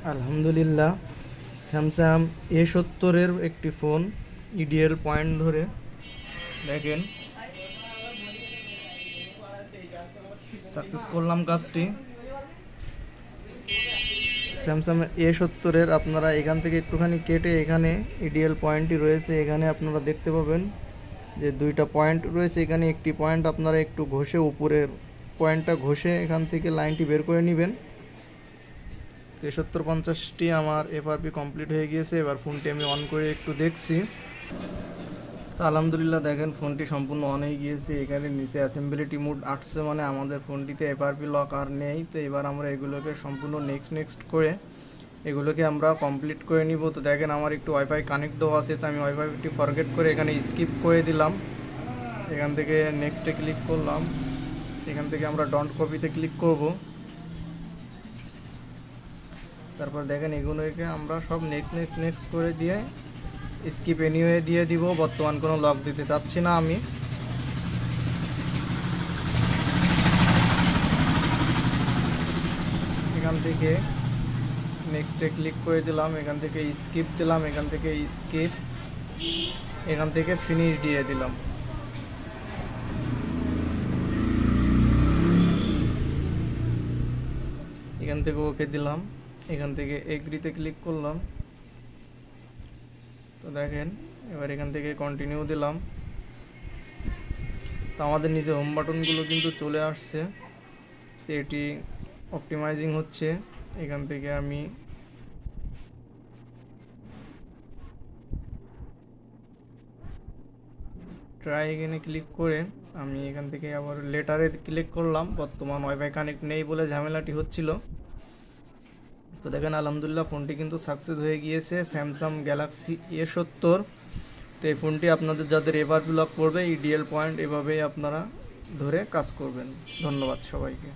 আলহামদুলিল্লাহ, স্যামসাং A70-এর একটি phone EDL point ধরে দেখেন সাকসেস করলাম কাজটি। স্যামসাং A70-এর আপনারা এখান থেকে একটুখানি কেটে এখানে ইডিএল পয়েন্টটি রয়েছে, এখানে আপনারা দেখতে পাবেন যে দুইটা পয়েন্ট রয়েছে। এখানে একটি পয়েন্ট আপনারা একটু ঘষে, উপরের পয়েন্টটা ঘষে এখান থেকে লাইনটি বের করে নেবেন। 7350টি আমার এফআরপি কমপ্লিট হয়ে গিয়েছে। এবার ফোনটি আমি অন করে একটু দেখছি। তো আলহামদুলিল্লাহ দেখেন ফোনটি সম্পূর্ণ অন হয়ে গিয়েছে। এখানে নিচে অ্যাসেম্বলিটি মোড আসছে, মানে আমাদের ফোনটিতে এফআরপি লক আর নেই। তো এবার আমরা এগুলোকে সম্পূর্ণ নেক্সট করে এগুলোকে আমরা কমপ্লিট করে নিব। তো দেখেন আমার একটু ওয়াইফাই কানেক্টও আছে, তো আমি ওয়াইফাইটি ফরগেট করে এখানে স্কিপ করে দিলাম। এখান থেকে নেক্সটে ক্লিক করলাম। এখান থেকে আমরা ডন্ট কপিতে ক্লিক করব। তারপর দেখেন এগুলোকে আমরা সব নেক্সট করে দিয়ে স্কিপ এনিওয়ে দিয়ে দিব। বর্তমান কোনো লক দিতে চাচ্ছি না আমি। এখান থেকে নেক্সটে ক্লিক করে দিলাম, এখান থেকে স্কিপ দিলাম, এখান থেকে স্কিপ, এখান থেকে ফিনিশ দিয়ে দিলাম। এখান থেকে ওকে দিলাম, এখান থেকে এগ্রিতে ক্লিক করলাম। তো দেখেন এবার এখান থেকে কন্টিনিউ দিলাম। তো আমাদের নিচে হোম বাটনগুলো কিন্তু চলে আসছে। তো এটি অপটিমাইজিং হচ্ছে। এখান থেকে আমি ট্রাই এখানে ক্লিক করে আমি এখান থেকে আবার লেটারে ক্লিক করলাম। বর্তমান ওয়াইফাই কানেক্ট নেই বলে ঝামেলাটি হচ্ছিল। তো দেখেন আলহামদুলিল্লাহ ফোনটি কিন্তু সাকসেস হয়ে গিয়েছে, স্যামসাং গ্যালাক্সি A70। তো এই ফোনটি আপনাদের যাদের এভার ব্লক করবে ইডিএল পয়েন্ট এভাবেই আপনারা ধরে কাজ করবেন। ধন্যবাদ সবাইকে।